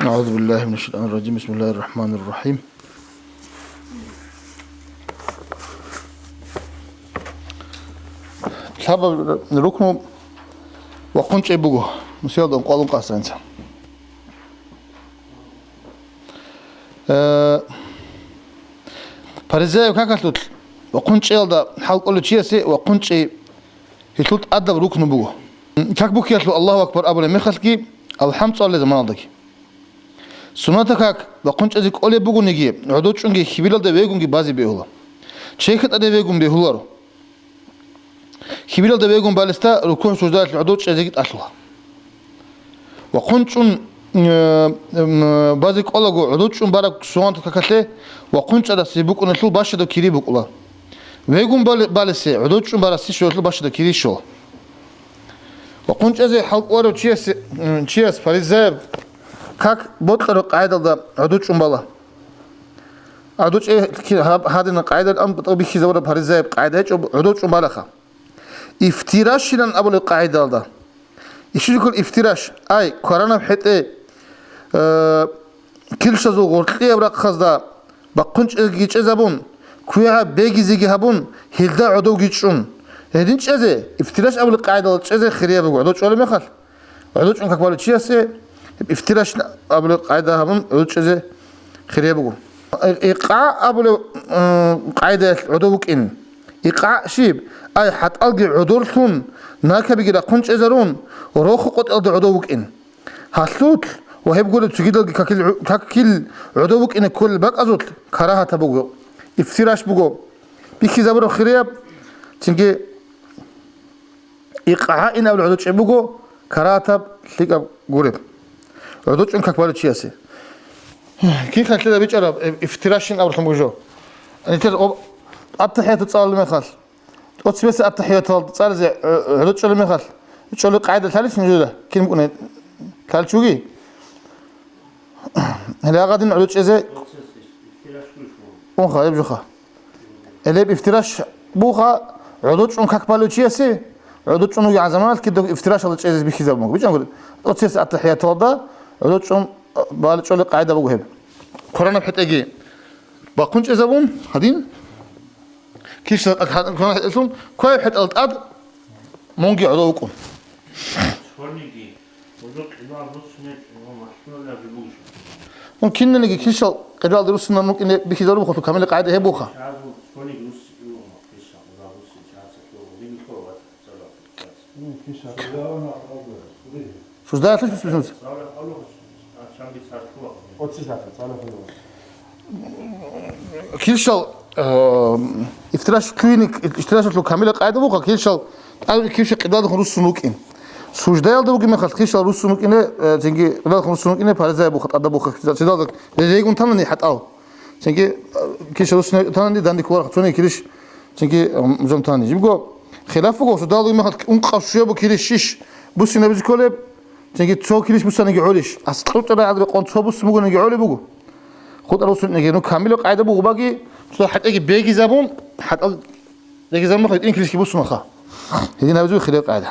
أعوذ بالله من الشيطان الرجيم. بسم الله الرحمن الرحيم. الحابة نروكم وقنش بوجو مسيادة قالون قاسنسا. فرزاي وكاكلت وقنش يلدا حال كل شيء سي وقنش يطلت أدب ركن بوجو. كاك يطلو الله أكبر أبو المخلكي الحمد لله زمان عندك. سنتك وقنش أزيك أولي بوجو نجيب عدوش عنك خبيرة دبيعون بازي بيهولا. شيخت أدبيعون بيهولارو. خبيرة دبيعون بالستا ركون سجدات عدوش أزيك أشلا. وقنشون بازيك أولاغو عدوشون بارك سوانت كاكله وقنش هذا سيبوك ونشلو باش ده كيري بوك الله. ويجون بالسه عدوشون بارسي شو نشلو باش ده كيري شو. وقنش أزي حلق ورو تشيس فريزاب كاك بطل قاعدة ده عدوشون بالا. عدوش هذا القاعدة الأم بطبيعي زورة فريزاب قاعدة عدوشون بالا خا. افتراش لن أبو القاعدة ده. إيش يقول افتراش أي قرانا بحته كل شيء غلطي أبرق خزدا بقنش جيش زبون كويها بيجي زيجي هبون هيدا عدو جيشون هدين شيء افتراش أبو القاعدة شيء خريبة بقول عدوش ولا مخال عدوش إنك قالوا شيء سه افتراش أبو القاعدة هبون عدوش شيء خريبة بقول إيقاع أبو القاعدة عدوك إن إيقاع شيب أي حتى ألقي عدولتون ناكا بيجي قنش إزرون وروخ قط ألقي عدوك إن هالسوت وهي بقول تجيد كاكل عدوك إن كل باك أزوت كراهة تبغو افتراش بغو بيكي زبر خريب تنجي إيقاع إن أول عدوش بغو كراهة تب تلقى قريب عدوش إن كاكبر تشياسي كي خلت هذا بيجرب افتراشين أول خموجو أنت التحية تتصال ما خال أتسبس التحية تصال زي عدوش ولا ما خال شو اللي قاعدة ثالث نجوده كم قلنا ثالث شو جي هلا قاعدين عدوش إزاي بوخا يبجوخا اللي بافتراش بوخا عدوش كاك بالو تشيسي عدوش إنه يعزمات كده افتراش عدوش إزاي بيخزب مك بيجي نقول أتسبس التحية توضا عدوش بالو شو اللي قاعدة بوجهه قرنا بحت أجي بقونش إزابون هادين كيش كنا حتقولون كوي حت الأرض مونجي عدوكم ممكن نجي كيش قدر دروسنا ممكن بيخدروا بخطو كامل قاعدة هي بوخا شو ده ليش بس كيش افتراش كلينيك افتراش لو كامل قاعدة بوخا كيش قدر دروس ممكن سوجدا يالده بقى مخالط كيش روس ممكن تيجي قدر روس ممكن بارزاي بوخت أدا بوخ سيدالك ليجون تاني حتى أو تيجي كيش روس تاني داندي كوار توني كيش تيجي مجمع تاني جيبقى خلافه قو سيدال بقى مخالط أنقص شيء بكيرش شيش بس نبز كله تيجي تسوق كيش بس نيجي عولش أصلا ترى عاد بقى تسوق بس ممكن نيجي عولي بقى خد روس نيجي نو كامل قاعدة بقى باقي حتى يجي بيجي زبون حتى يجي زبون مخالط إن كيش بس نخا هذي نبزو خلاف قاعدة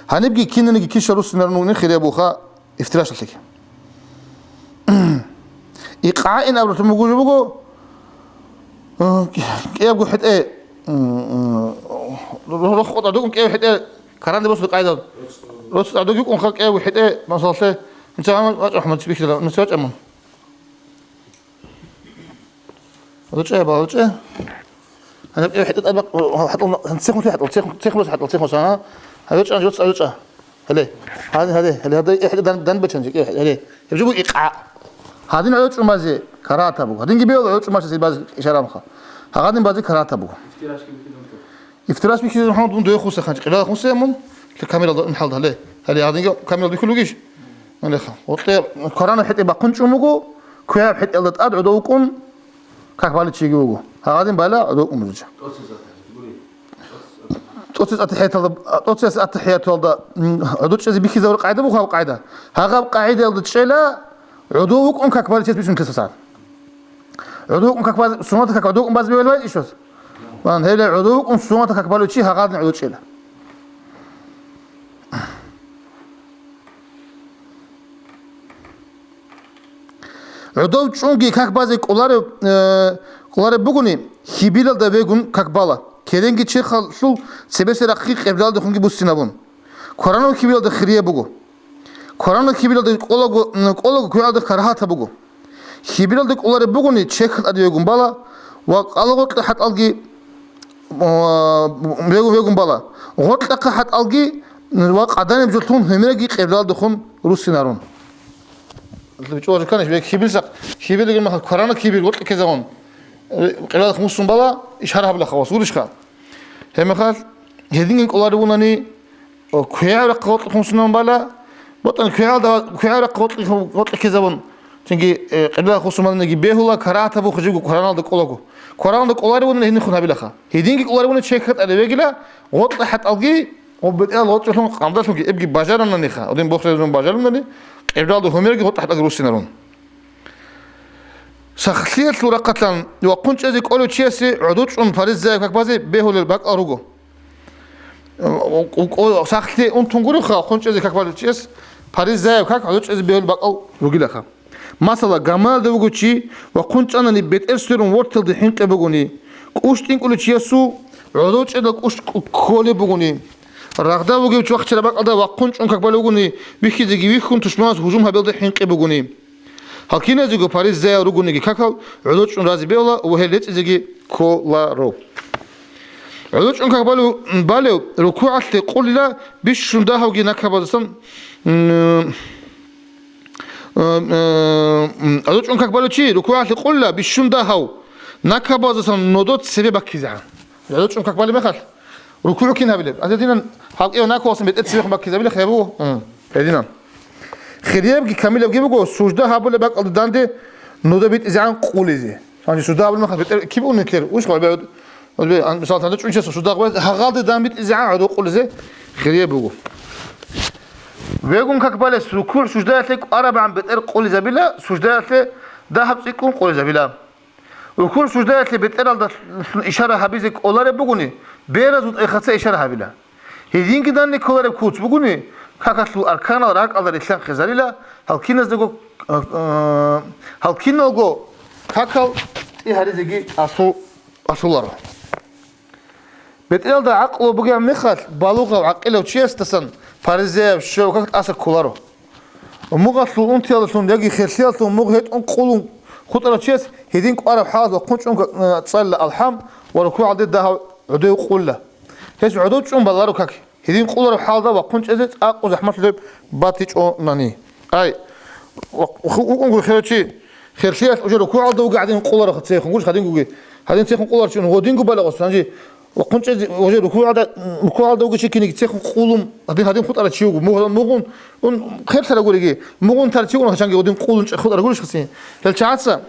هنبقي كنا نجي كيش روس نرنون خير أبوخا افتراش لك إيقاع إن أبرت مجوج بقول كي أبغى حتى إيه روح خد عدوكم كي حتى كران دي بس القاعدة روس عدوكم خلق إيه وحتى ما صلته أنت أحمد سبيك لا نسوي أمم هذا شيء بقى شيء أنا بقى حتى أبغى حتى نسيخ مثل حتى نسيخ بس حتى نسيخ بس ها هذا جوتش هلا هذا إحدى دان بتشنج هلا يبجوا إيقاع هذين عدوش مازي كراهة أبوه هذين جبيو عدوش مازي زي باز إشارة مخا هذين بازي كراهة أبوه افتراش بيكيد محمد بون دوي خوسة خانج قلا خوسة مم الكاميرا نحل هلا هذين كاميرا بيكلوا جيش من خا وطير كورونا حتى بقنش أموجو كويا حتى اللي تقعد عدوكم كهبالي تشيجي وجو هذين بالا عدوكم رجع توتس التحية والله عدوش إذا بيخي زور قاعدة بوخا قاعدة هذا قاعدة اللي تشيله عدوك أنك كبار تيجي بيسون تسعة عدوك أنك كبار سماتك عدوك باز بيولد إيش بس وان هيل عدوك أن سماتك كبار تيجي هذا عدوك تشيله عدو چونگی کاک بازی قلاره بگونی خیبیل دا بگون کاک بالا کدنگی چه خالصو سبس رقیق ابدال دخونگی بوستینا بون قرآن خیبیل دا خریه بگو قرآن خیبیل دا قلوگو کویال دا کراهاتا بگو خیبیل دا قلاره بگونی چه خال ادی بگون بالا و قلوگو حت الگی بگون بالا غطلق حت الگی و قدان بجلتون همرگی ابدال دخون روسینارون بتشوف كانش بيك خيبيل سق خيبيل يقول مثلا كورونا خيبيل قلت كذا هون قلاد خمسون بلا إشهارها بلا خواص وليش خال هم خال هذين كلار بوناني كويا رقوت خمسون بلا بطن كويا رقوت كذا هون تيجي قلاد خمسون بلا نجي بيهولا كراهة بو خجيبو كورونا ده كلاكو كورونا ده كلار بوناني هني خنها بلا خا هذين كلار بوناني شيء خد على بيجلا قلت حتى ألقي وبدأ قلت لهم قامدات لهم ابقي باجرنا نخا ودين بخرجون باجرنا نخا إبراد هميرك هو تحت الروسينارون سخليت لورا قتلان وقنش أزيك أولو تشيسي عدوش فارس زي كبازي بيهول الباك أروجو سخلي أن تنقولوا خا قنش أزيك كبازي تشيس فارس زي كك عدوش أزي بيهول الباك أو رجلا خا مثلا جمال ده بقول شيء وقنش أنا نبيت إرسلون ورتل دحين كبقوني كوش تنقولوا تشيسو عدوش أزيك كوش كولي بقوني رغدا وجي وقت شربك أدا وقنش أنك بالوجوني بيخي زجي بيخون تشماس هجوم هبلد حين قبوجوني هالكينا زجوا باريس زي روجوني جي كاكل عدوش أن رازي بيولا وهلت زجي كولارو عدوش أنك بالو ركوع تقول لا بيش شنده وجي نكبازسن عدوش أنك بالو شيء ركوع تقول لا بيش شنده هاو نكبازسن نودت سبب كيزعان عدوش أنك بالو مخال ركوع كنا بلب أتدينا حق إيه ناكو أصلا بتأثير خم بكذا بله خيبوه أتدينا خيرية بقى كاملة بقى بقى سجدة هابول بقى الدان ده نودا بيت إذا عن قولزي يعني سجدة هابول ما خد كيف بقول نكير وش قال بعد مثلا هذا شو نشوف سجدة قبل هغالد دان بيت إذا عن عدو قولزي خيرية بقى بيقوم كقبل ركوع سجدة لك أربعة عم بتأر قولزي بلا سجدة لك ده هبس يكون قولزي بلا ركوع سجدة لك بتأر على إشارة هبيزك أولار بقولني بيرز وتأخذ إشارة هبلا هذين كده نكولار بكوت بقولني كاكتلو أركان الراك على الإسلام خزاريلا هالكين نزدقو هالكين نلقو كاكل إيه هذا زي أصولاره بتقول ده عقله بقى مخل بالوغة وعقله وشيء استسن بارزة شو كاكت أصل كولاره ومغسلو أنت يلا سون يجي خيرسيالتو مغهت أنقولون خطرة شيء هذين قارب حاضر وقنش أنك تصل الحم وركوع عدد ده عدو يقول له هيش عدو تشون بالله كاك هذين قولوا حاضر وقنش أزت أقوى زحمة لب باتيج أو ناني أي وقول خيرسيات أجر ركوع عدو قاعدين قولوا خدسيخ نقولش خدين قوي هذين سيخ قولوا شنو هو دينكو بالله سانجي وقنش أجر ركوع عدو قش كيني سيخ قولهم هذين خطر تشيو مغون خير ترى قولي جي مغون ترى تشيو عشان جودين قولون خطر قولش خسين هالشعاتسا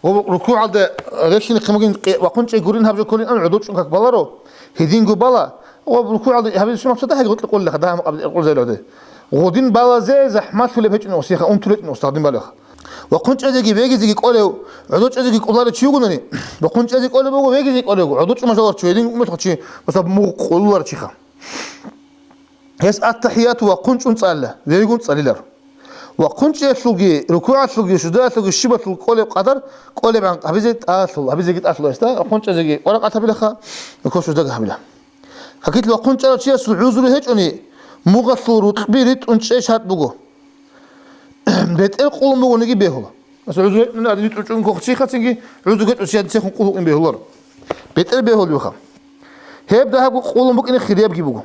وركوع هذا ريشين قمقين وقنش يقولين هبجو كلين أنا عدوش إنك بالارو هدين قبلا وركوع هذا هبجو شو مبسوطة هيك قلت لك ده قبل زي العده غودين بلا زي زحمات في لبهج إنه وسيخة أنتوا لين استخدم بالغ وقنش أزيك بيجي زيك قوله عدوش أزيك قولار تشيو قلني وقنش أزيك قوله بقول بيجي زيك قوله عدوش ما جوار شوي دين قمت خشي بس مو قولار تشيخة هس التحيات وقنش أنت الله ذي يقول صليلر وقنش يسلقي ركوع يسلقي سجدة يسلقي الشبة القول بقدر قول عن هبيزة هبيزة أصله استا قنش زي ورقة تبلخها يكون سجدة هبلها حكيت له قنش على شيء سعوزر هيك أني مغثور وتقبيرت أنت إيش هات بقول بيت القول بقول نجي بيهلا بس عوزر من هذا بيت أنكو خشي خاتنجي عوزر قط أشياء تسيخن قول إن بيهلا بيت البيهلا بيخا هيبدأ هبقول قول بقول إن خريب كي بقول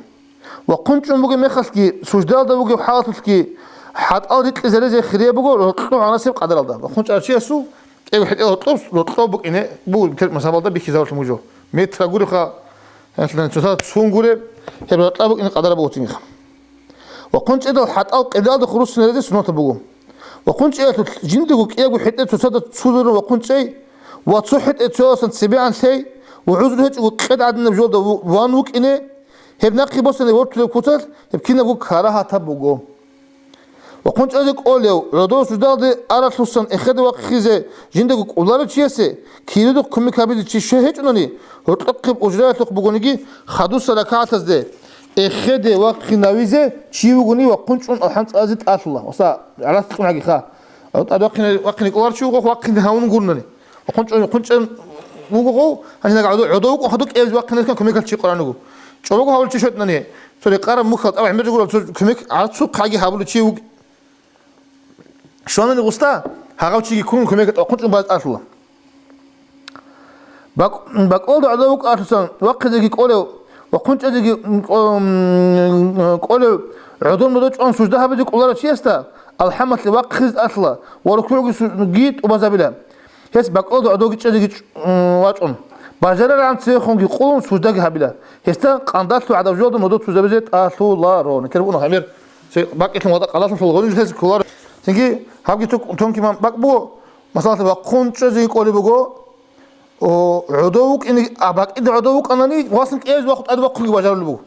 وقنش بقول ما خسكي سجدة ده بقول حاطط كي حد أوديت زي خريه بقول طلع أنا سيب قدر الله بخونش على شيء سو إيه واحد إيه طلب بق إنه بقول بتر مسافة ده بيخزاوش الموجو متر أقول خا مثلاً تسات سون قوله هبل طلب بق إنه قدر بقول وقنش إذا حد إذا هذا خروج سنة سنة بقول وقنش إذا جند بقول إيه واحد تسات سودر وقنش إيه وتصحت إتساس سبيعا شيء وعذر هيك وقد عدنا بجودة وانوك إنه هب نقي بس إنه ورت الكتل يمكن بقول كراها تبقول وقنش أزيك أوليو ردوس جدال أراد لسان إخد وقخيزة جندق أولار تشيسه كيردو كم كابيد تشي شهيد أنني هتلقب أجرات لقبونيجي خدوس سرقات ده إخد وقخ نويزة شيء بقولي وقنش أن الحمد أزيد الله وصا عرفت كم حاجة خا وقني قلارشو وقني هاون قرنني وقنش وقو عشان عدوك وخدوك إيز وقني كان كميك الشيء قرانو شو هاول تشوت نني سوري قارب مخاط أو عمل يقول كميك على سوق حاجة هابلو تشيو شو أنا نقصتا هاو تشي يكون كميك وقنش بعد أصلا بق أول عدوك أرسل وقت ذيك قوله وقنش ذيك قوله عدو مدوش أن سجدها بدك قلارة شيستا الحمد لوقت خز أصلا وركوع جيت وبزابله هس بقول عدوك تشجع واجون بجرر عن سيخون يقولون سجدك هبله هستا قندات عدو جود مدود سجبزت أصلا رون كربون خمير باقي الموضوع خلاص في الغني هس كلار تيجي هابجي تون كمان بقبو مثلا بقون تشجع قولي بقو عدوك إني أباك إذا عدوك أنني واصلك إيش وقت أدوك كل بجرر لبو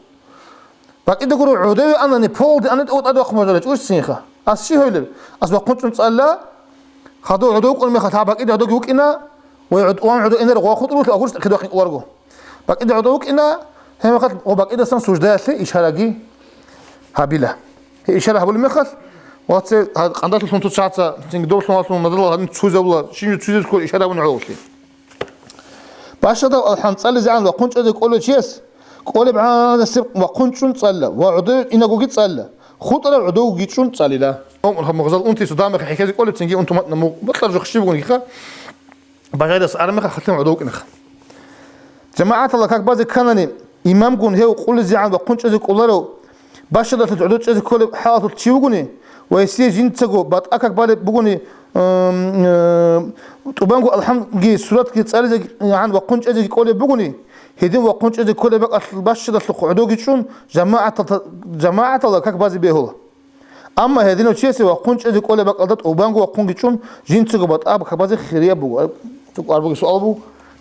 باقي إذا قولوا عدوي أنني بولد أنا أدوك مجرد وش سينخه أشي هيلر أسبق كنت مسألة خدوا عدوك أنا مخاطبك إذا عدوك يوكينا وان عدو إنا رغوا خطر ولا أقولش كده وقين ورجو باقي إذا عدوك إنا هم مخاط وباقي إذا سان سجدات لي إشارة جي هابيله هي إشارة هابول مخاط وقت عندك لسون تسعة تنقدر لسون لسون نضل هذا تسوزه ولا شيء تسوزه كل إشارة ونعوش لي باش هذا الحين صلي زعل وقنش أذك قول شيس قول بعد السبق وقنش صلى وعدو إنا قوجت صلى خطر عدو جيتشون صلي لا هم غزال أنتي صدامك حكاية قول تنجي أنتم نمو بطل جو خشيب قولي خا بغير أسعار مخ ختم عدوك نخ جماعة الله كاك بعض كانني إمام قون هي وقول زعان وقنش أذك قول له باش هذا تعدو أذك كل حاطط تشيوقني ويصير جين تجو بعد أكاك بعد بقولي تبانقو الحمد جي سورة كي تسأل عن وقنش أذك قول بقولي هدين وقنش أذك كل بق باش هذا عدو جيتشون جماعة الله كاك بعض بيهوله أما هذين وشيء وقنش أذك قول بق أضت وبانقو وقنش جيتشون جين تجو بعد أبغى بعض خيرية بقول تقول أبغى سؤال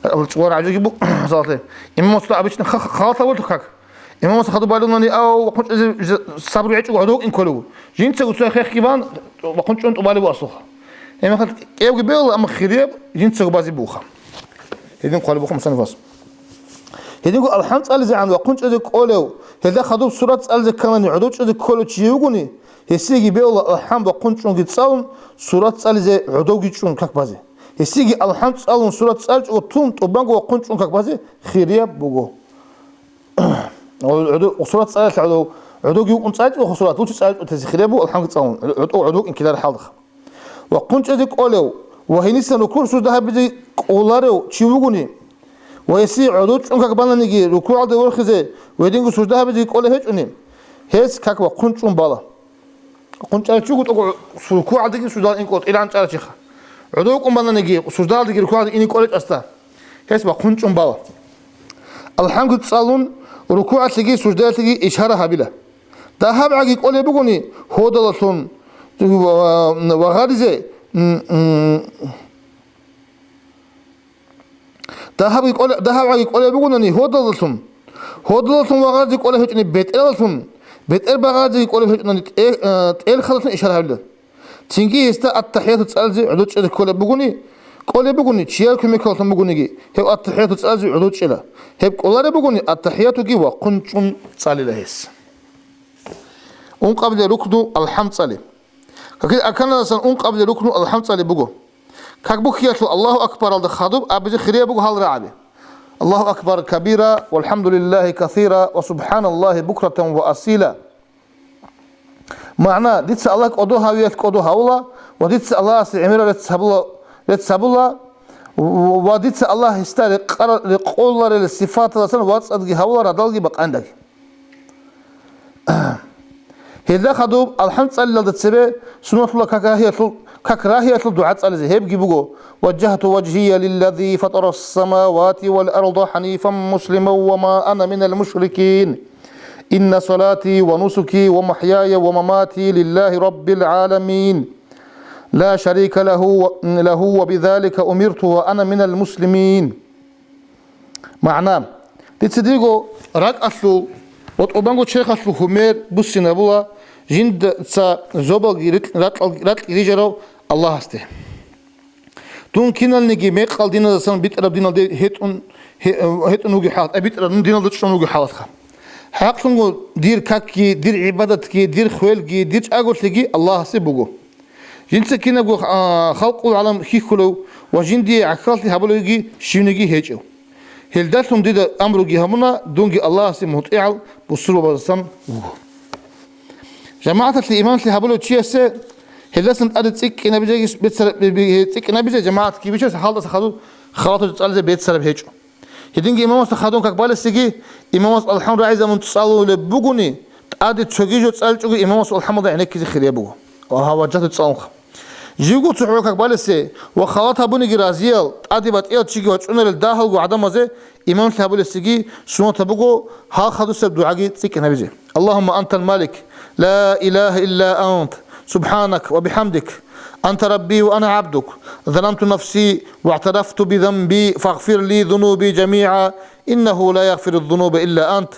بقول الشوار عجيب بقول صارت إمام مصطفى أبيش خلاص أقول لك إمام مصطفى خدوا بالهم أو وقنش أذك صبر يعيش عدوك إن كله جين تجو سوى خير كيفان وقنش أنت بالي بأصلها إمام خد كيف قبل أما خيرية جين تجو بعض بوخا هذين قالوا بوخا مسنا فاس هذين يقول الحمد لله زعان وقنش أذك قوله هذا خدوا سورة أذك كمان عدوش أذك كله تشيوقني هسيجي بيقول الحمد وقنش أذك تصالون سورة أذك عدو جيتشون كبازي هسيجي الحمد تصالون سورة أذك وتون تبانغ وقنش أذك كبازي خيرية بوجو وسورة أذك عدو جيوقن تصالون وخسورة توش تصالون وتزخيرية بو الحمد تصالون عدو إن كلا الحالخ وقنش أذك قوله وهنيسا نكون سودها بدي قولاره تشيوقني ويسي عدوش أنك بانا نيجي ركوع ده ورخزة ويدينكو سجدها بدي يقول هيك أني هيس كاك وقنش بالا قنش على شو قلت ركوع ده سجدها إنك قلت إلى عن على شيخ عدوكم بانا نيجي سجدها ده ركوع ده إني قلت أستا هيس وقنش بالا الحمد لله تصالون ركوع تيجي سجدها تيجي إشارة بلا ده هب عقي يقول يبغوني هو دلتون وغارزة ذهب يقول بيقولني هو ضلتم وغادي يقول هيك بيت بغادي يقول هيك تقل خلصنا إشارة بلا تيجي يستا التحيات تسأل عدود شيء قول بيقولني تشيالكم يكلتم بيقولني هي التحيات تسأل عدود شيء هي قولنا بيقولني التحيات جي وقنشون صلي لهس قبل ركض الحمد صلي كان أصلا قبل ركض الحمد صلي بيقول كاك بوكياتو الله أكبر الخطب أبي خيرية بقول هالرعبة الله أكبر كبيرا والحمد لله كثيرا وسبحان الله بكرة وأصيلا معناه ديت الله قدوها ويت قدوها الله وديت الله سعميرا لتسابلا وديت الله يسترق لقول الصفات لسان واتسأدقي هولا ردالقي بق عندك هذا خدوب الحمد لله دتسبه سنة الله كراهية الدعاء على ذهب جيبوجو وجهت وجهي للذي فطر السماوات والأرض حنيفا مسلما وما أنا من المشركين إن صلاتي ونسكي ومحياي ومماتي لله رب العالمين لا شريك له وبذلك أمرت وأنا من المسلمين معناه تتصدقوا راك أصله وتقبلوا شيخ أصله همير بسنا بوا جند تسا زوبل رات ريجرو الله هسته تون كينال نيجي ميقال دينا زسان بيت رب دينا هيت نوجي حالت أبيت رب دينا دتشون نوجي حالت خا حقنو دير كاكي دير عبادتكي دير خويلكي دير أقول لكي الله سبوجو جنس كنا جو خلق العالم خيخلو وجندي عكالتي هبلوجي شينجي هيجو هلداتهم ديدا أمرجي همنا دونجي الله سموت إعل بصروا بزسم جماعة الإيمان اللي هبلو تشيسة هلداسن أدت إك أنا بيجي بيت أنا بيجي جماعة كي بيجي سحالة سخدو خلاطة تسأل بيت سر بهيجو هدينجي إمام سخدون كقبال السجي إمام الحمد عايز من تصالو لبوجوني أدت تشجيجو تسأل شو إمام الحمد عينك كذي خير يبوه وهو جت تصالخ جيجو تروح كقبال السي وخلاطها بني جرازيل أديبات إيه تشجي وتشون الداخل وعدم زي إمام الحبل السجي سنة تبقو ها خدو سب دعاء تيك أنا بيجي اللهم أنت الملك لا إله إلا أنت سبحانك وبحمدك أنت ربي وأنا عبدك ظلمت نفسي واعترفت بذنبي فاغفر لي ذنوبي جميعا إنه لا يغفر الذنوب إلا أنت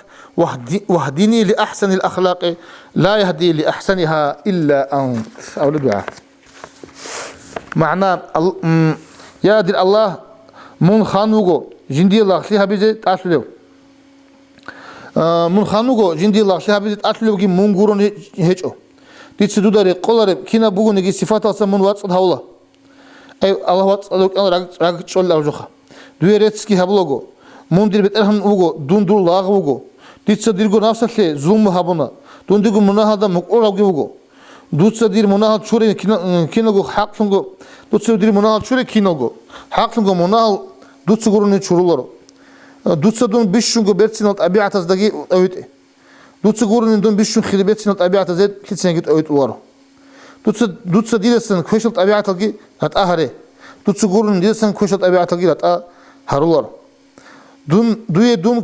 واهدني لأحسن الأخلاق لا يهدي لأحسنها إلا أنت أو الدعاء معنى يا دير الله من خانوغو جندي الله خليها بيجي تأثلو من خانوغو جندي الله خليها بيجي تأثلو كي منغورون هيجو ديت سدوداري قولاري كينا بوغو نجي صفات أصلا من واتس هولا أي الله واتس أنا راك تشول أوجوخا دوي ريتسكي هبلوغو من دير بترهم وغو دون دور لاغ وغو ديت سديرغو نفسه زوم هبونا دون ديرغو مناهدا مقولاغو وغو دوت سدير مناهد شوري كينوغو حقلونغو دوت سدير مناهد شوري كينوغو حقلونغو مناهد دوت سغوروني чурулоро دوت سدون бишшунго бертсинал табиатаздаги овите دوت سغوروني дон бишшун хилбетсинал табиатазет китсенгит овитуларо دوت سديرسن квешал табиаталги атахаре دوت سغوروني дирсен квешал табиаталги ата харуларо дун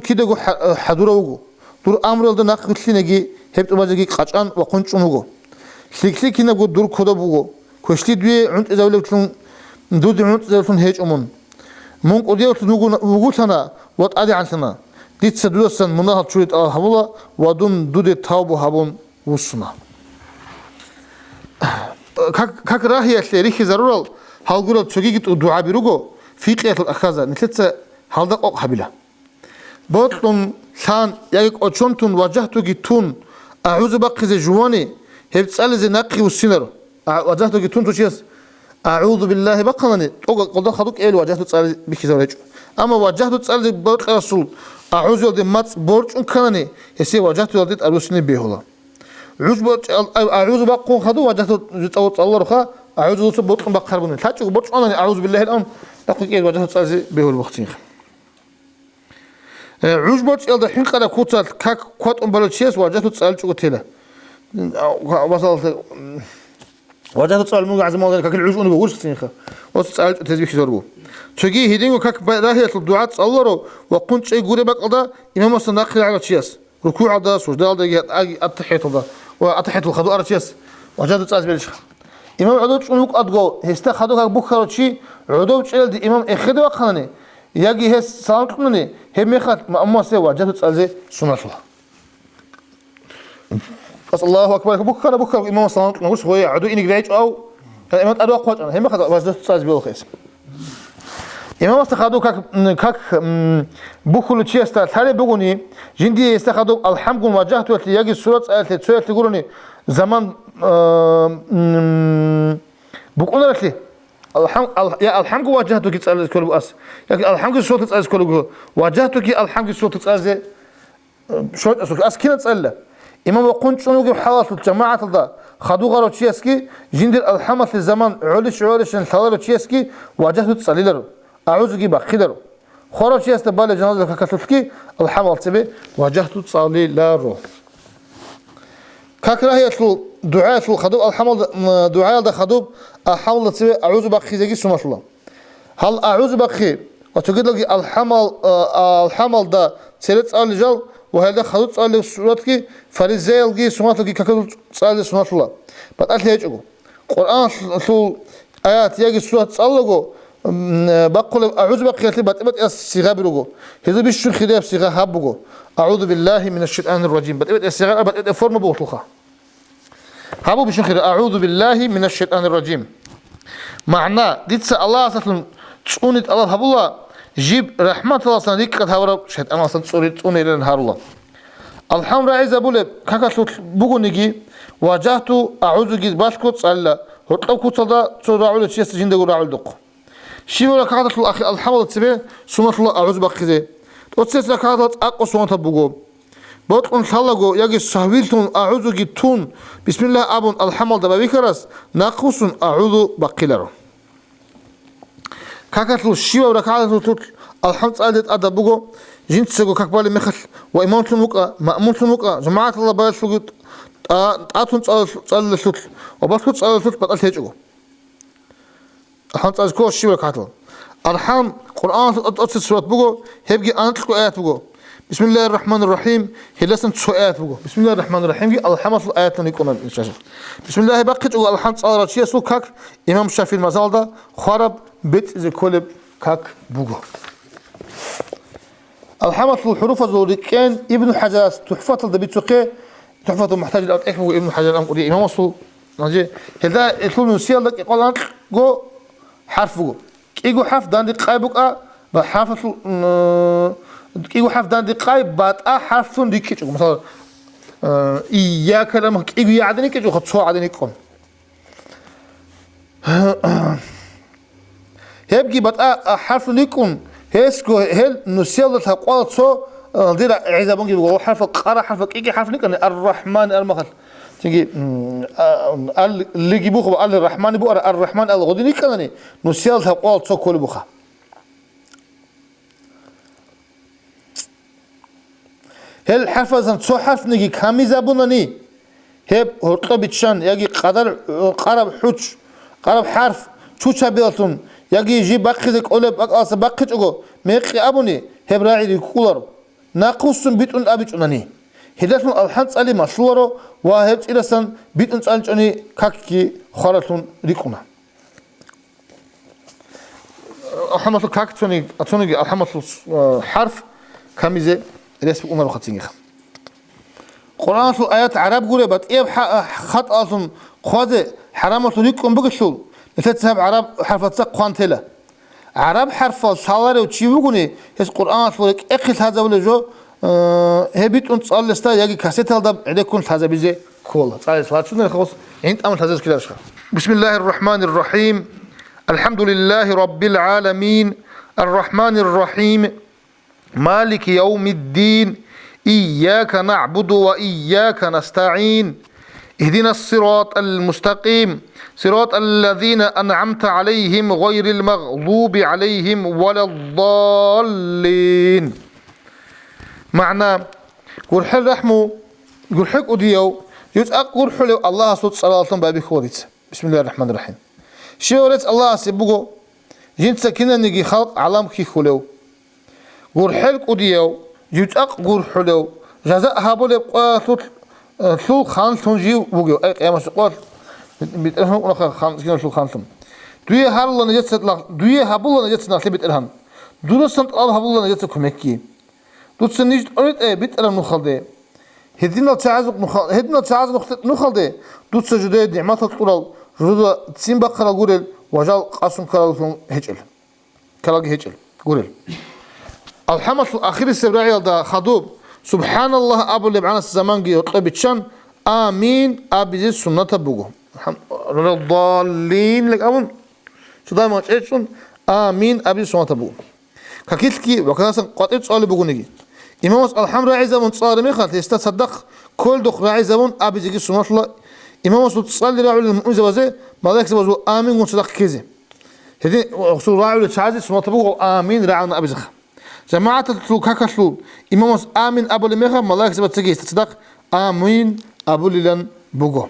кидего хадуравуго дур амралда нақитлинеги хептубазаги қачан ва қунчунуго لكن أقول دور كذا بوجو كشلي دوي عند إذا ولكن دود عند إذا ولكن هيج أمون مون قدير تنوجو سنة وات عن سنة ديت سدود سن منها تشريت هبلا ودون دود تاوب هبون وصنا كك راهي أشليريخ ضرورة هالقولة تشجيع الدعاء بيروجو في قية الأخذة نتلت هالدق أق حبلا بطن كان يجيك أشونتون وجهتو جتون أعوذ بقى جواني هي بتسأل زي نقي والسينر وجهته جتون توشيس أعوذ بالله بقنني قد خدوك إيه وجهته تسأل بكذا رجع أما وجهته تسأل زي برق رسول أعوذ يلدي مات برج كنني يسي وجهته يلدي أروسني بيهلا أعوذ بقون خدو وجهته جتوت الله رخا أعوذ دوس برق بقربني تاجو برج أنا أعوذ بالله الآن تقول إيه وجهته تسأل زي بيهلا وقتين عوز برج يلدي حين قال كوتات كاك كوت بلوتشيس وجهته تسأل شو قتله وصلت وجهت تسأل مو عزم الله كل عجون بقولش سينخا وتسأل تزبيح زربو تجي هيدينو كك راهية الدعاء تصلروا وقنت شيء قولي بق الله إمام أصلا ناقل على تشيس ركوع ده سجود ده أتحيط ده وأتحيط الخدو على تشيس وجهت تسأل بيلش إمام عدو تشونك أدقو هستا خدو كك بخارو شيء عدو تشيل دي إمام إخذ وقنني يجي هس سلام قنني هم يخد ما أما سوى وجهت تسأل زي سنة الله بس الله أكبر بكرة إمام صلى الله عليه وسلم هو عدو إنك ريج أو إمام أدو أقوى أنا هم خد وجدت تساز بيلخيس إمام استخدوا كك بخلو شيء استثاري بقولني جندي استخدوا الحمد وجهته تيجي السورة تقولني زمان بقولنا لك يا الحمد وجهته كتسأل كل بأس يا الحمد السورة تسأل كل وجهته كي الحمد السورة تسأل شو أس كنا تسأله إمام وقنت شنو حالات الجماعة ده خدوا غرو تشيسكي جندر الحمد الزمان علش ثالث تشيسكي وجهته تسأليلر أعوذ جيبا خدرو خرج تشيست بالي جنازة ككتلكي الحمد تبي وجهته تسأليلر كراهية الدعاء الخدوب الحمد دعاء ده خدوب الحمد تبي أعوذ بخي زي سمع الله هل أعوذ بخي وتقول لك الحمد ده سيرت الرجال وهذا خدوت صار سورتك فريزيلجي سمعتك ككل صار سمعت الله بتقول هيجو قرآن شو آيات يجي سورة صلّجو بقول أعوذ بقيتي بتبت الصيغة بروجو هذا بيشون خلاف صيغة هابجو أعوذ بالله من الشيطان الرجيم بتبت الصيغة بتبت فورم بوطلقة هابو بيشون خلاف أعوذ بالله من الشيطان الرجيم معناه ديت الله أصلا تشونت الله هبولا جيب رحمة الله صناديق قد هورا شهد أنا أصلا تسوني إلى نهار الله الحمد عايز أقول كاكا بقول نجي واجهت أعوذ جد باشكوت صلى هرطب كوتدا تراعول تشيس جند راعول دق شيء ركعات الأخ الحمد تبي سنة الله أعوذ بكذا وتسيس ركعات أقصى سنة بقول بطن شلقو يجي سهويلتون أعوذ جتون بسم الله أبون الحمد ببيكرس ناقص أعوذ بقيلر كاكتلو شيء ركعات الحمد أدت أدبقو جنت سجو كقبال مخل وإمامة المقا مأمون المقا جماعة الله بارسلوت أتون صل الشوت وبارسلوت صل الشوت بطل تيجو الحمد أذكر شيء ركعته الحمد قرآن أتصل سورة بقو هبجي أنتلكو آيات بقو بسم الله الرحمن الرحيم هي لسن آيات بقو بسم الله الرحمن الرحيم الحمد آيات نيكون إنشاء بسم الله بقيت الحمد صار شيء سو كاك إمام الشافعي المزال ده خرب بيت إذا كلب كاك بقو الحمد الحروف الزوري كان ابن حجاز تحفة الدبيتوقي تحفة محتاج الأرض إحنا ابن حجاز الأمر إمام وصل نجي هذا يطلب من سيال لك يقول لك جو حرف جو كيجو حرف دان دقائق بحرف كيجو حرف دان دقائق بعد حرف تون ديكيجو مثلا إياك لما كيجو يعدني كيجو خطوة عدني كون هبجي بعد حرف نيكون هيسكو هل نسيال تقوى صو دير عايزة بنجي بقول حرف قارة حرف كيجي حرف نيكون الرحمن المخل تيجي اللي يجيبوه قال الرحمن بو الرحمن الغدني كانني نسيال تقوى صو كل بخا هل حرف زن صو حرف نيجي كامي زبونني هب هرطة بتشان يجي قرب حوش قرب حرف شو شبيلتون يجي يجي بقيتك أولب أقاس بقيت أجو ميقي أبوني هب راعي الكولر ناقوسن بيتون أبيتونني هداتون الحنس علي مشورو وهب إلسن بيتون أنجني كاكي خالتون ريكونا الحمد كاكتوني أتوني الحمد حرف كميزة رسم أمر خطينيخ قرآن الآيات عرب قولي بات إيه خط أصلا خوازي حرامة ريكون بقشول نتذهب عرب حرف قانتلا عرب حرف صالر وتشيبوني هس قرآن فلك أكيد هذا ولا جو هبيت أنت صار لستا يجي كاسيت هذا عليكم هذا بيجي كولا صار صار شو نخلص أنت أمر هذا كذا بسم الله الرحمن الرحيم الحمد لله رب العالمين الرحمن الرحيم مالك يوم الدين إياك نعبد وإياك نستعين اهدنا الصراط المستقيم صراط الذين أنعمت عليهم غير المغضوب عليهم ولا الضالين معنى قول حل رحمه قول حق أديو يتأقر حلو الله صوت صلاة بابي خوريت بسم الله الرحمن الرحيم شورت الله سيبقو جنت كنا نجي خلق علام كي خلو قول حل أديو يتأقر حلو جزاء هابو لبقى ثل خان تنجي بقو أي قيامة سقوط بيترهم ولا خان سكين شو خانتم دوية هالله نجت دوية هبولله نجت نحلي بيترهم دولسنت الله هبولله نجت كمكي دوتسن نجت أريد بيترهم نخلده هدينا تعازق هدينا تعازق نخلده دوتس جديد نعمة الطلال جدود تسين بقرة قولل وجال قاسم كرالهم هجل كلاج هجل قولل الحمد الأخير السبراعي ده خدوب سبحان الله أبو اللي بعنا الزمان جي يطلب تشان آمين أبي سنة بوجو الضالين لك أبون شو دائما تشون آمين أبي سنة بوجو ككيتكي وكذا قطعت سؤال بوجو نجي إمام الحمد راعي زمان صار ميخات يستصدق كل دخ راعي زمان أبي زي سنة الله إمام تصلي راعي المؤمن زوجة ملاك زوجة آمين وصدق كذا هذي وصل راعي للشهادة سنة بوجو آمين راعينا أبي زخ جماعة تلو كاكشلو إمام آمين أبو لميخا ملاك زوجة تجي تصدق آمين أبو ليلان بوجو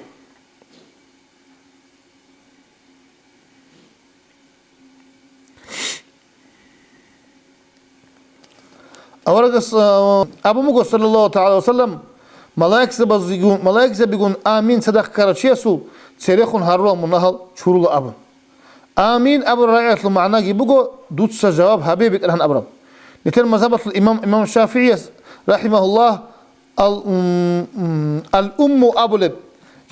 أورجس أبو مجو صلى الله تعالى وسلم ملاك زبيجون آمين صدق كرشيسو تاريخون هارو منهال شرول أبو آمين أبو رأيت له معناه يبقى دوتس جواب حبيبك الهن أبرم لتر مذهب الإمام الشافعي رحمه الله الأم أبو لب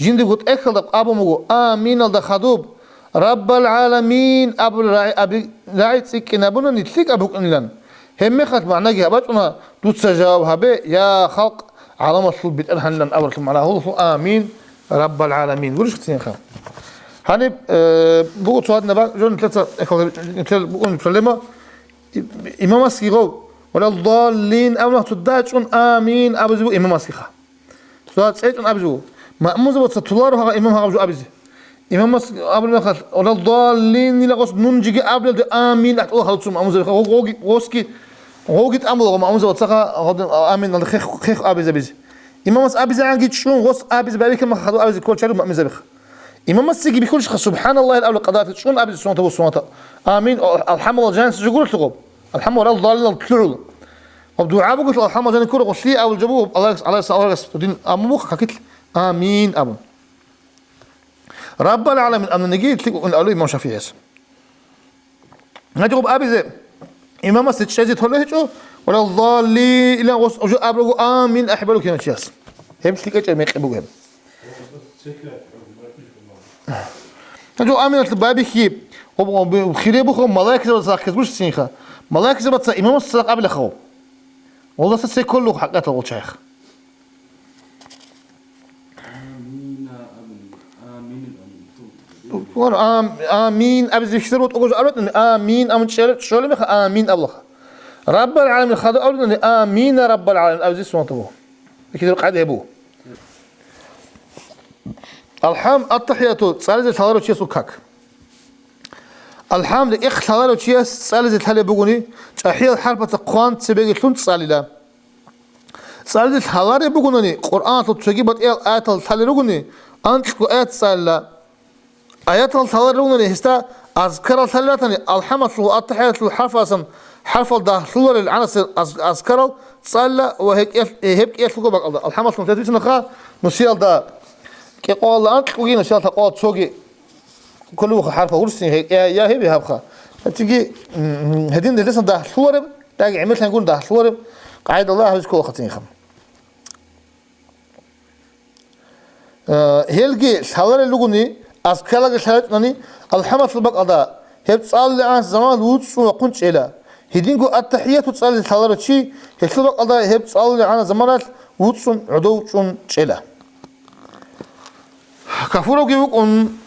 جندي قلت أكل أبو مجو آمين الدخدوب رب العالمين أبو راعي سكين أبونا نتلك أبوك إنلان هم خد معناه هبتنا دوتس جواب هبي يا خلق علامة صلب بيترهن لن أبرك معناه هو آمين رب العالمين قولش كتير خا hani bu tuhatna bak jon tlata bu problema imam asgigo wala dallin amna tudajun amin abuzu imam asgiha tuhat saytun abuzu ma'muz wa tular ha imam ha abuzu abuzu imam as abul makhal wala dallin ila qos nunjigi abla amin at Allah khalsum ma'muz goski gogit amlo ma'muz wa tsaka amin al khikh abuzu abuzu imam as abuzu angi tshun gos abuzu barika ma khadu abuzu kol chalu ma'muz abuzu إمام السجي بيقولش سبحان الله الأول قضاء تشون أبد السنة والسنة آمين الحمد لله جانس جقول تقول الحمد لله ضال كلو وبدعاء بقول الحمد لله كل غسلي أو الجبوب الله الله يسأل تدين أموك حكيت آمين أمون رب العالمين أن نجي تلقوا إن قالوا إمام شافعي اسم نجيب أبي زي إمام السجي تقول له ولا الضالين إلا غس أجو أبلغ آمين أحبلو كنا شياس هم تلقى جميع أبوهم جو آمين البابي خيب وخيري بخو ملاك زبط ساكز مش سينخا ملاك زبط سا إمام السلاق قبل خو والله سي كله حقات أول شيخ آمين أبي زي وت أقول أردت آمين أمن شلون مخ آمين أبلغ رب العالمين خذ أردت آمين رب العالمين أبي زي سوانتبوه كده قاعد يبوه الحمد التحيات سالزة ثالث وشيء سكاك الحمد إخ ثالث وشيء سالزة ثالث بقولي تحية الحرب تقوان تبيج ثلث ساللا سالزة ثالث بقولني قرآن تجيب آيات ثالث بقولني أنت آيات ساللا آيات ثالث بقولني هستا أذكر ثالثني الحمد التحيات الحرف أصلا حرف الدخول العناصر أذكر ساللا وهيك هيك يسلكوا بقى الحمد تدريس نخا نسيل ده كي قال أنت وجينا شال تقاط شوقي كله حرف ورسين هيك يا هبي هبخا تيجي هدين ده لسه ده صورة تاجي عملت نقول ده صورة قاعد الله يذكر خطين خم هيلجي شاور اللغوني أذكر شالت نني الحمد لله قضاء هتصال عن زمان ووتس وقنش إلى هدين جو التحيات وتصال شاور شيء هتصال قضاء هتصال عن زمانات ووتس عدوش إلى كفروا جيوكون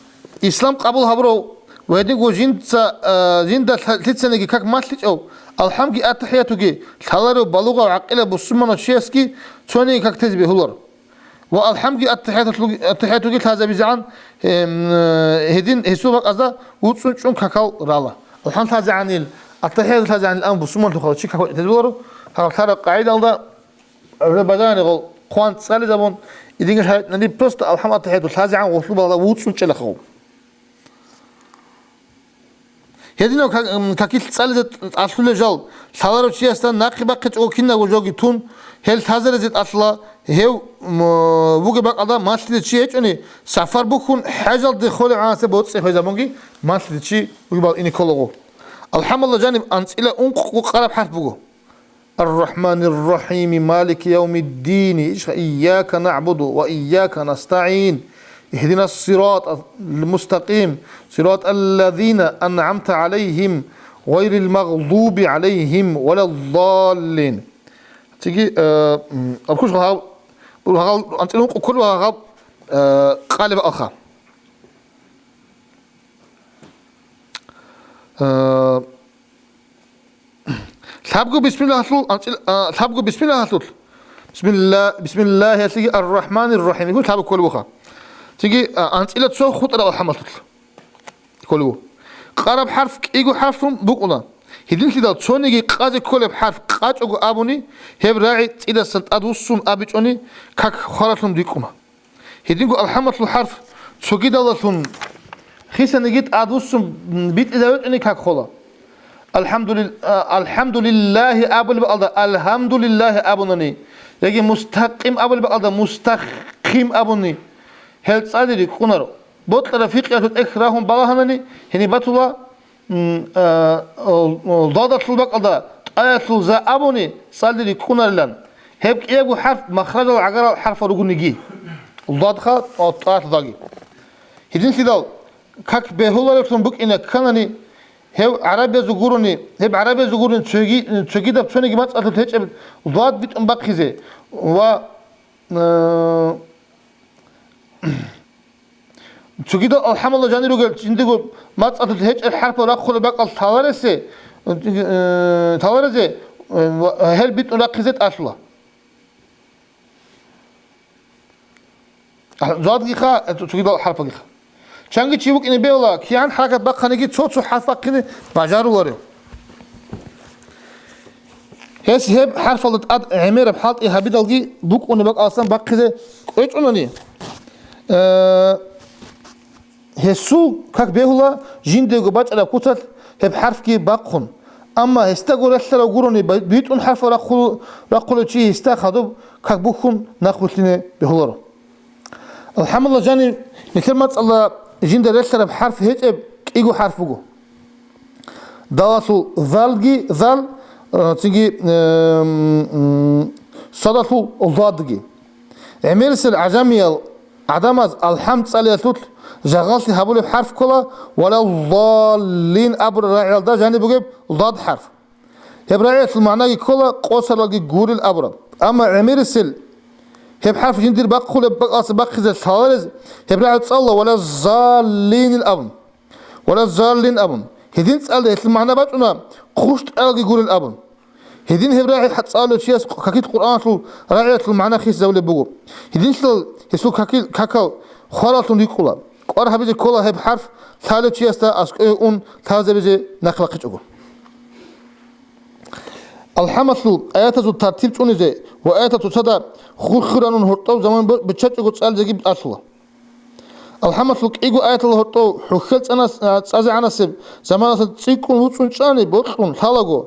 إسلام قبل هبرو وهدين جو جند تلتسنة جي كاك ماتلج أو الحمد لله التحيات جي ثالث بلوغة وعقيلة بسمنا الشيسكي توني كاك تزبي هلور والحمد لله التحيات جي هذا بيزعن هدين هسوبك أزدا وتصون شون كاكال رالا الحمد لله عن التحيات هذا عن الآن بسمنا تخلص شيء كاك تزبورو هذا قاعدة على ربنا يقول قوان تسالي زبون إذا كان نبي بس الحمد لله تحيط هذا عن وصول الله ووتسون شل خو هذينا كاكيل تسالي أصل الجال ثالث شيء أصلا ناقبة كت أو كنا وجوجي تون هل هذا زيت أصلا هو بوجي بق هذا ما تلي شيء يعني سفر بكون حاجة دخول عن سبوت سه زماني ما تلي شيء ويبقى إني كله الحمد لله جانب أنت إلى أنق وقرب حرف بوجو الرحمن الرحيم مالك يوم الدين إياك نعبد وإياك نستعين اهدنا الصراط المستقيم صراط الذين أنعمت عليهم غير المغضوب عليهم ولا الضالين تيجي أبكوش هاو أنت لهم كل هاو قالب آخر ثابقوا بسم الله ثابقوا بسم الله بسم الله يتيجي الرحمن الرحيم يقول ثابق كل بخا تيجي أنت إلى تصور خط على الحمل تطل كله قرب حرف يقول حرفهم بقولا هدين كده تصوني قاضي كل بحرف قاج أقول أبوني هب راعي إذا سنت أدوسهم أبيجوني كك خالتهم ديكوما هدين يقول الحمل الحرف سجد الله ثون خيس نجيت أدوسهم بيت إذا بيجوني كك خلا الحمد لله أبل بالله الحمد لله أبونني يجي مستقيم أبل بالله مستقيم أبوني هل صادري كونر بوت رفيق يأخذ إكراهم بالهنني هني بطلة ضادة طلبك الله آية ذا أبوني صادري كونر لان هب يجو حرف مخرج العجرة حرف رجونيجي ضاد خا أو آية ضاقي هدين كده كك بهولا لكن بق إنك كانني هب عربي زغورني هب عربي زغورن تشجي ده بسوني جماعة أتوتهج ضاد بيت أمبكيزه و تجد الحمد لله جاني رجال عندك ما تقدر هيك الحرف راخل بقى ثالثة ثالثة هل بيت ناقزت أصلا زاد جيخا تجد الحرف جيخا شانجي تشيبك إن بيولا كيان حركة بقى نجي صوت حرف كني بجارو وريه هس هب حرف اللي تقد عمير بحالت إيه هبيدالجي بوك ونبقى أصلا بقى كذا إيش عنوني هسو كاك بيهلا جين ديغو باج على كوتل هب حرف كي باقون اما هستغول الثرا غوروني بيتون حرف راقول شي هستاخدو كاك بوخون ناخوتينه بيهلرو الحمد لله جاني مثل الله جين دير الثرا بحرف هيك ايغو حرفغو دالاتو ذالغي ذال تيجي صداتو ضادغي عميرس العجمي عدمز الحمد صليتوت جغلتي هبولي بحرف كلا ولا الضالين أبر راعي ده جاني بجيب ضاد حرف هب راعي المعنى كلا قصر لقي جور الأبر أما عمير السل هب حرف جندير بقول بقى خذ الثالث هب راعي تصلى ولا الضالين الأبن ولا الضالين أبن هدين تسأل المعنى باتنا خشت لقي جور الأبن هدين هب راعي حتصل شيء كاكيد قرآن شو راعي المعنى خيس زول بجو هدين شل يسوع كاكل خالتون يقولا قار هبيج كولا هب حرف ثالث شيء استا اون تازه بيجي نخلق جوجو الحمص ايات الترتيب تونيزه وايات تصدا خرخرانون هرطو زمان بچچو صال زغي اصلا الحمص ايغو ايات الهرطو حخل صاز عناسب زمان صيقون وصون صاني بوخون ثالاغو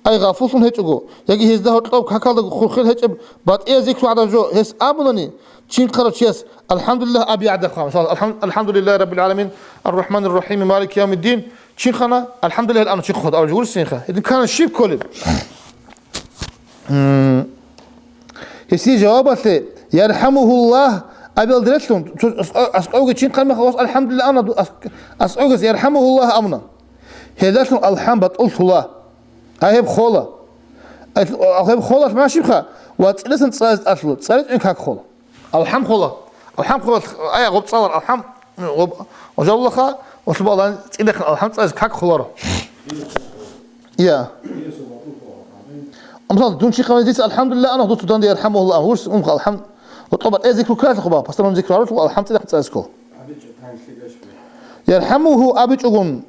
اي غافوسون هچغو يغي هزدا هرطو كاكال خرخل هچ بات اي زيكو عدجو هس ابونني تشين قراتشيس الحمد لله ابي عد خامس الحمد لله رب العالمين الرحمن الرحيم مالك يوم الدين تشين خنا الحمد لله الان تشين خد او جول سينخه اذا كان الشيب كولب هسي جوابته يرحمه الله ابي درتون اسقوق تشين قال خلاص الحمد لله انا اسقوق يرحمه الله امنا هذا الحمد قلت الله اهب خوله اهب خوله ماشي بخا واتلسن تصاز اصل تصاز انك خوله الحمد لله الحمد لله اي غب تصور الحمد غب وجلخه وشبه الله تيدك الحمد لله كاك خلره يا امثال دون شي قال الحمد لله انا ضد دون يرحمه الله هو الحمد وطبعا اي ذكر كاش خبا بس لما ذكر الحمد لله تسكو يرحمه ابيجون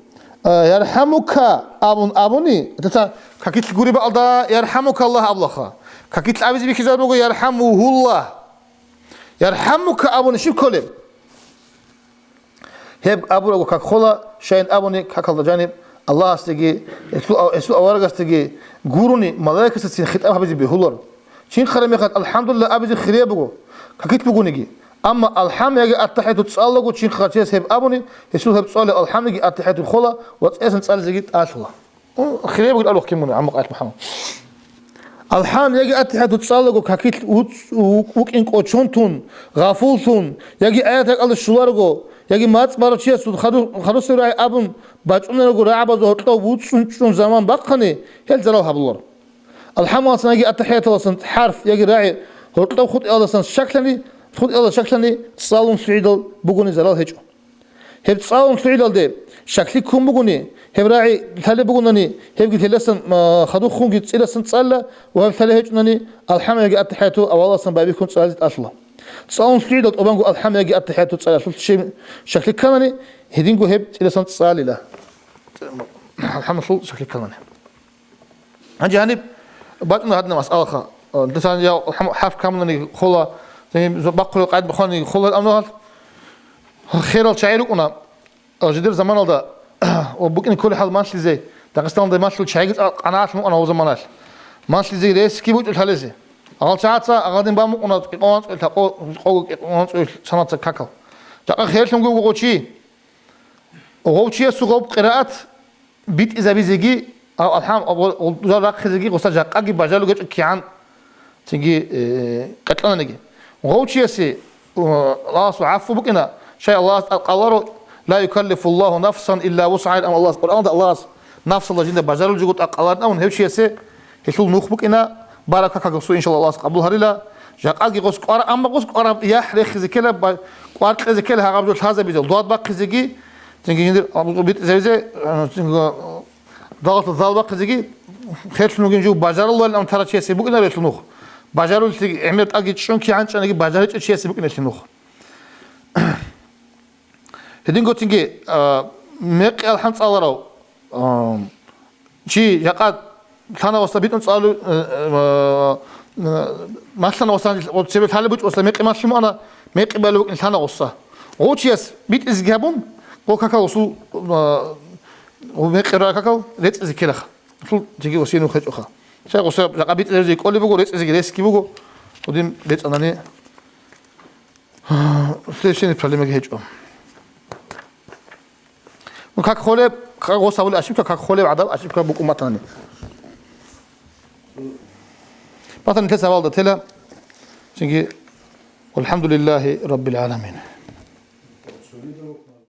يرحمك ابوني انت كاكيت غوري بالدا يرحمك الله ابلخه كاكيت ابيز بكذا يرحمه الله يرحمك أبوني شو كلام هب أبو كاك خلا شين أبوني كاك الله جانب الله استجي اسلو أورج استجي جوروني ملاك ستين خيط أبو حبيبي بهولر شين خرم يخد الحمد لله أبي خيريا بقو كاكيت بقونيجي أما الحمد يجي التحية تسأل لقو شين خاتيس هب أبوني يسوع هب سؤال الحمد يجي التحية الخلا وتأسن تسأل زجيت أشلا خيريا بقول الله كم من عمق آية محمد الحام يجي أتحد تصالحو كاكيت وكين كوتشونتون غافولتون يجي آيات الله شلارغو يجي مات بارشيا سود خدو سراي أبن باتشونرغو رعبا زهرتو وتشون زمان بقني هل زلوا هبلور الحام واسنا يجي أتحيات الله حرف يجي راعي هرتو خد الله سن شكلني خد الله شكلني تصالون سعيدل بقوني زلوا هجو هب تصالون سعيدل ده شكلي كم بقوني هب راعي ثالث بقولني هب قلت لسن خدو خون قلت لسن تصلى وهب ثالث هجنني الحمد يجي التحياته أو الله سن بابي كنت صليت أصلا تصلون سعيدة أبانقو الحمد يجي التحياته تصلى شفت شيء شكل كماني هدينقو هب لسن تصلي له الحمد لله شكل كماني هنجي هنب بعدنا هذا مسألة خا مثلا يا حرف كاملني خلا زي بقول قاعد بخوني خلا الأمنال خير الشعير ونا جدير زمان هذا وبكن كل حال ماشي زي داغستان ده ماشي شايق انا عارف انا وزمانات ماشي زي ريس كي بوت الحلزي اول ساعه اغادين بام انا قوان تقو قوان سنات كاكل جاك خيرتم غوغوشي وغوشي سوغوب قراءات بيت اذا بيزيغي او الحام او زراق خزيغي غوسا جاقاغي باجالو كيان تيجي قطنا نجي وغوشي سي الله عفو بكنا شيء الله قالوا لا يكلف الله نفسا الا وسعها ام الله القران ده الله نفس الله جند بجرل جوت اقلان اون هيشيسه هيشول نخبك انا بركه كغسو ان شاء الله قبول هريلا جاقاقي قوس قرا أما قوس قرا يحرخ زكلا قارق زكلا هغابجو هذا بيزل دواد باق زكي تنجي بيت زي ضغط الضال باق زكي خيرش نوجين جو بجار الله لأن ترى شيء سبوك إنه بيتلنوخ بجارول تيجي عملت أجي شون كي عنش أنا جي بجارش شيء سبوك إنه بيتلنوخ هدين قلت تنجي ميق الحمد الله رو شيء يقعد ثنا وصبيت نسأله ما ثنا وصل وتسبب حاله بيت وصل ميق ما شو أنا ميق بالو ثنا وصل وشيء بيت إزجابون وكاكا وصل وميق راكاكا ليت إزكيلخ شو تيجي وسينو خج أخا شيء وصل لقبيت إزجي كل بقول ليت إزجي ليس كي بقول ودين ليت أنا نه ليش نتكلم كهجوم وكاك خولب كاك وصاول أشيب كاك خولب عدم أشيب كاك بقوم ماتني مثلا تسأل والله تلا والحمد لله رب العالمين.